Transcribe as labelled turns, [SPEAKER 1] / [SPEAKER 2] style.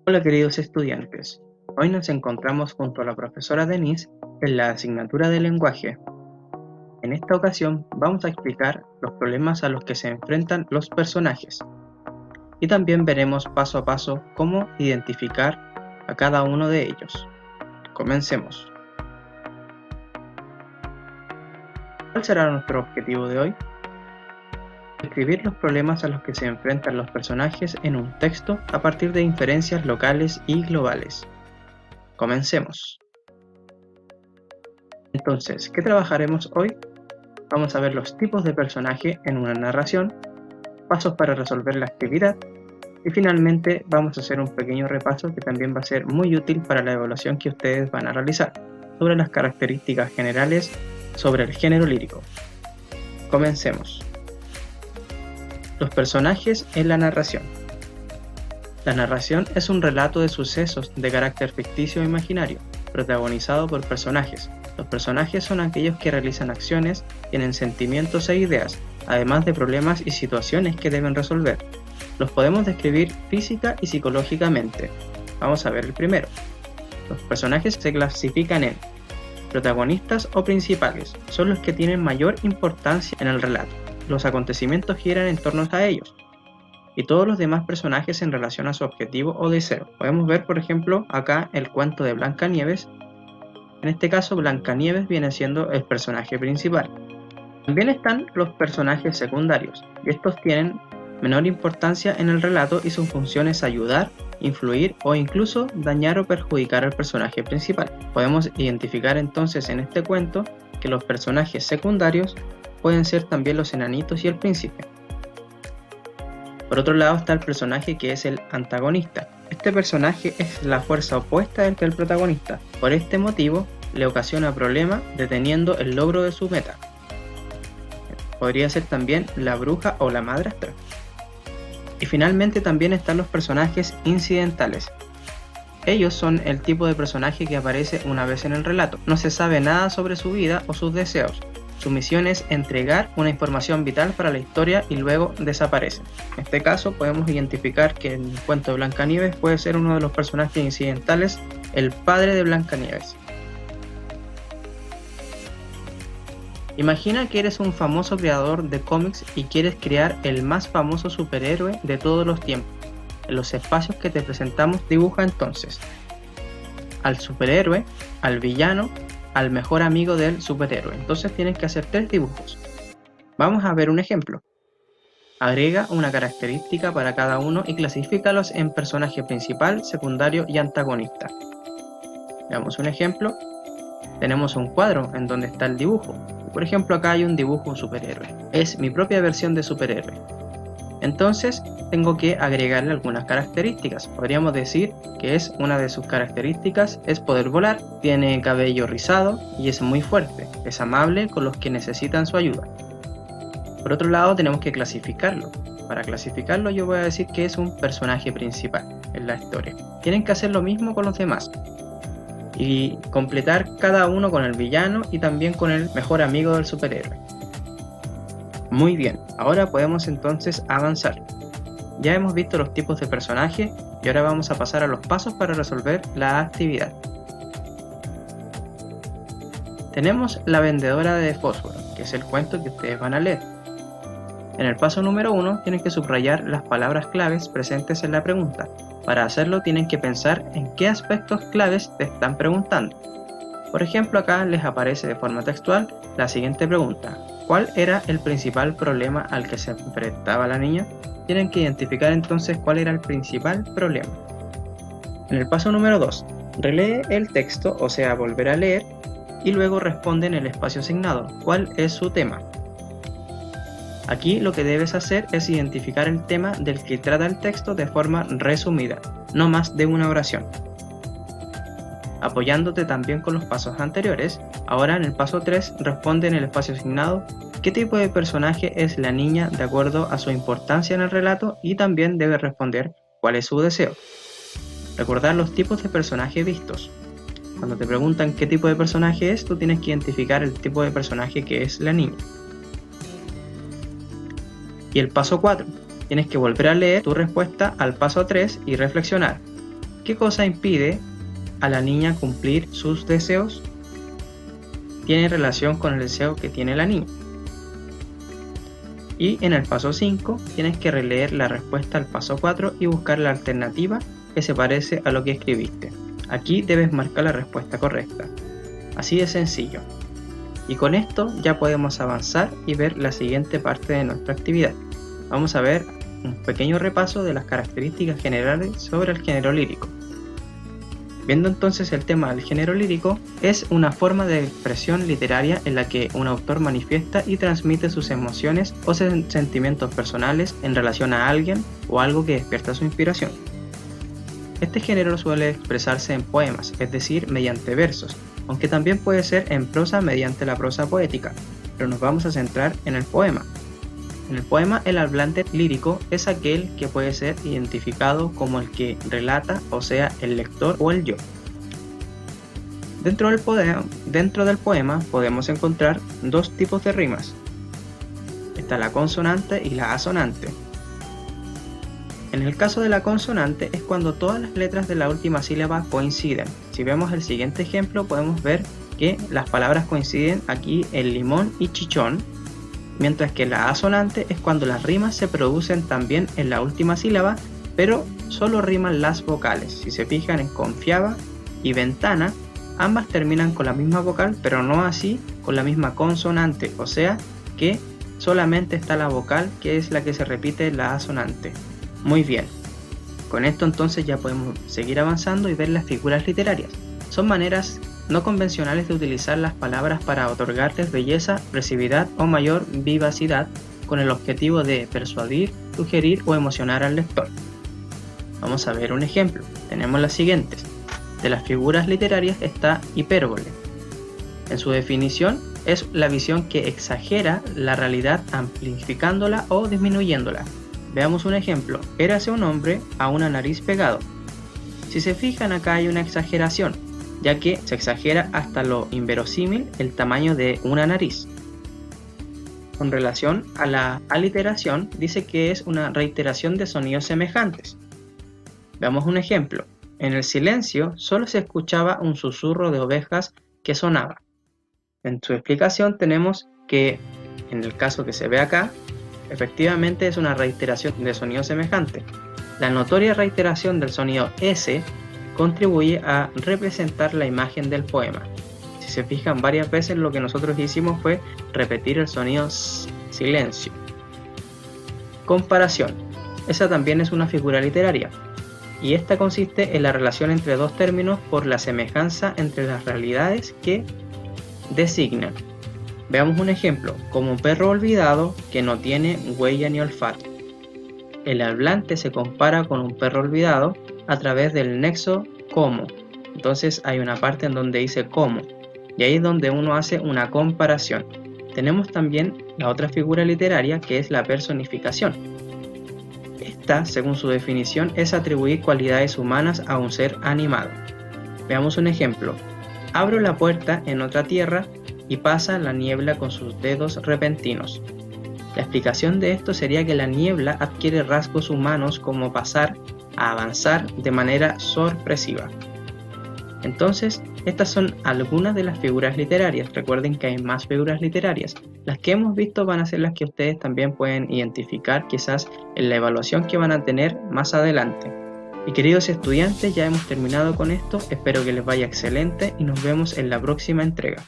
[SPEAKER 1] Hola queridos estudiantes, hoy nos encontramos junto a la profesora Denise en la asignatura de lenguaje. En esta ocasión vamos a explicar los problemas a los que se enfrentan los personajes y también veremos paso a paso cómo identificar a cada uno de ellos. Comencemos. ¿Cuál será nuestro objetivo de hoy? Describir los problemas a los que se enfrentan los personajes en un texto a partir de inferencias locales y globales. Comencemos. Entonces, ¿qué trabajaremos hoy? Vamos a ver los tipos de personaje en una narración, pasos para resolver la actividad y finalmente vamos a hacer un pequeño repaso que también va a ser muy útil para la evaluación que ustedes van a realizar sobre las características generales sobre el género lírico. Comencemos. Los personajes en la narración. La narración es un relato de sucesos de carácter ficticio o imaginario, protagonizado por personajes. Los personajes son aquellos que realizan acciones, tienen sentimientos e ideas, además de problemas y situaciones que deben resolver. Los podemos describir física y psicológicamente. Vamos a ver el primero. Los personajes se clasifican en protagonistas o principales, son los que tienen mayor importancia en el relato. Los acontecimientos giran en torno a ellos, y todos los demás personajes en relación a su objetivo o deseo. Podemos ver, por ejemplo, acá el cuento de Blancanieves. En este caso, Blancanieves viene siendo el personaje principal. También están los personajes secundarios, y estos tienen menor importancia en el relato y su función es ayudar, influir o incluso dañar o perjudicar al personaje principal. Podemos identificar entonces en este cuento que los personajes secundarios pueden ser también los enanitos y el príncipe. Por otro lado está el personaje que es el antagonista. Este personaje es la fuerza opuesta del que el protagonista. Por este motivo le ocasiona problemas deteniendo el logro de su meta. Podría ser también la bruja o la madrastra. Y finalmente también están los personajes incidentales. Ellos son el tipo de personaje que aparece una vez en el relato. No se sabe nada sobre su vida o sus deseos. Su misión es entregar una información vital para la historia y luego desaparecen. En este caso podemos identificar que en el cuento de Blancanieves puede ser uno de los personajes incidentales, el padre de Blancanieves. Imagina que eres un famoso creador de cómics y quieres crear el más famoso superhéroe de todos los tiempos. En los espacios que te presentamos dibuja entonces al superhéroe, al villano, al mejor amigo del superhéroe. Entonces tienes que hacer 3 dibujos. Vamos a ver un ejemplo. Agrega una característica para cada uno y clasifícalos en personaje principal, secundario y antagonista. Veamos un ejemplo. Tenemos un cuadro en donde está el dibujo. Por ejemplo, acá hay un dibujo de un superhéroe. Es mi propia versión de superhéroe. Entonces, tengo que agregarle algunas características. Podríamos decir que una de sus características es poder volar, tiene cabello rizado y es muy fuerte. Es amable con los que necesitan su ayuda. Por otro lado, tenemos que clasificarlo. Para clasificarlo yo voy a decir que es un personaje principal en la historia. Tienen que hacer lo mismo con los demás y completar cada uno con el villano y también con el mejor amigo del superhéroe. Muy bien, ahora podemos entonces avanzar. Ya hemos visto los tipos de personaje y ahora vamos a pasar a los pasos para resolver la actividad. Tenemos La vendedora de fósforo, que es el cuento que ustedes van a leer. En el paso número 1 tienen que subrayar las palabras claves presentes en la pregunta. Para hacerlo tienen que pensar en qué aspectos claves te están preguntando. Por ejemplo, acá les aparece de forma textual la siguiente pregunta. ¿Cuál era el principal problema al que se enfrentaba la niña? Tienen que identificar entonces cuál era el principal problema. En el paso número 2, relee el texto, o sea, volver a leer, y luego responde en el espacio asignado. ¿Cuál es su tema? Aquí lo que debes hacer es identificar el tema del que trata el texto de forma resumida, no más de una oración. Apoyándote también con los pasos anteriores, ahora en el paso 3 responde en el espacio asignado qué tipo de personaje es la niña de acuerdo a su importancia en el relato y también debe responder cuál es su deseo. Recordar los tipos de personaje vistos. Cuando te preguntan qué tipo de personaje es, tú tienes que identificar el tipo de personaje que es la niña. Y el paso 4, tienes que volver a leer tu respuesta al paso 3 y reflexionar. ¿Qué cosa impide a la niña cumplir sus deseos? Tiene relación con el deseo que tiene la niña. Y en el paso 5 tienes que releer la respuesta al paso 4 y buscar la alternativa que se parece a lo que escribiste. Aquí debes marcar la respuesta correcta. Así de sencillo. Y con esto ya podemos avanzar y ver la siguiente parte de nuestra actividad. Vamos a ver un pequeño repaso de las características generales sobre el género lírico. Viendo entonces el tema del género lírico, es una forma de expresión literaria en la que un autor manifiesta y transmite sus emociones o sentimientos personales en relación a alguien o algo que despierta su inspiración. Este género suele expresarse en poemas, es decir, mediante versos, aunque también puede ser en prosa mediante la prosa poética, pero nos vamos a centrar en el poema. En el poema, el hablante lírico es aquel que puede ser identificado como el que relata, o sea, el lector o el yo. Dentro del poema podemos encontrar dos tipos de rimas. Está la consonante y la asonante. En el caso de la consonante es cuando todas las letras de la última sílaba coinciden. Si vemos el siguiente ejemplo podemos ver que las palabras coinciden aquí en limón y chichón, mientras que la asonante es cuando las rimas se producen también en la última sílaba, pero solo riman las vocales. Si se fijan en confiaba y ventana, ambas terminan con la misma vocal, pero no así con la misma consonante, o sea que solamente está la vocal que es la que se repite en la asonante. Muy bien, con esto entonces ya podemos seguir avanzando y ver las figuras literarias. Son maneras no convencionales de utilizar las palabras para otorgarles belleza, expresividad o mayor vivacidad con el objetivo de persuadir, sugerir o emocionar al lector. Vamos a ver un ejemplo. Tenemos las siguientes. De las figuras literarias está hipérbole. En su definición es la visión que exagera la realidad amplificándola o disminuyéndola. Veamos un ejemplo. Érase un hombre a una nariz pegado. Si se fijan acá hay una exageración, ya que se exagera hasta lo inverosímil el tamaño de una nariz. Con relación a la aliteración, dice que es una reiteración de sonidos semejantes. Veamos un ejemplo. En el silencio solo se escuchaba un susurro de ovejas que sonaba. En su explicación tenemos que, en el caso que se ve acá, efectivamente es una reiteración de sonido semejante. La notoria reiteración del sonido S contribuye a representar la imagen del poema. Si se fijan varias veces lo que nosotros hicimos fue repetir el sonido silencio. Comparación. Esa también es una figura literaria. Y esta consiste en la relación entre dos términos por la semejanza entre las realidades que designan. Veamos un ejemplo, como un perro olvidado que no tiene huella ni olfato. El hablante se compara con un perro olvidado a través del nexo como. Entonces hay una parte en donde dice como, y ahí es donde uno hace una comparación. Tenemos también la otra figura literaria que es la personificación. Esta, según su definición, es atribuir cualidades humanas a un ser animado. Veamos un ejemplo. Abro la puerta en otra tierra y pasa la niebla con sus dedos repentinos. La explicación de esto sería que la niebla adquiere rasgos humanos como pasar a avanzar de manera sorpresiva. Entonces, estas son algunas de las figuras literarias. Recuerden que hay más figuras literarias. Las que hemos visto van a ser las que ustedes también pueden identificar quizás en la evaluación que van a tener más adelante. Y queridos estudiantes, ya hemos terminado con esto. Espero que les vaya excelente y nos vemos en la próxima entrega.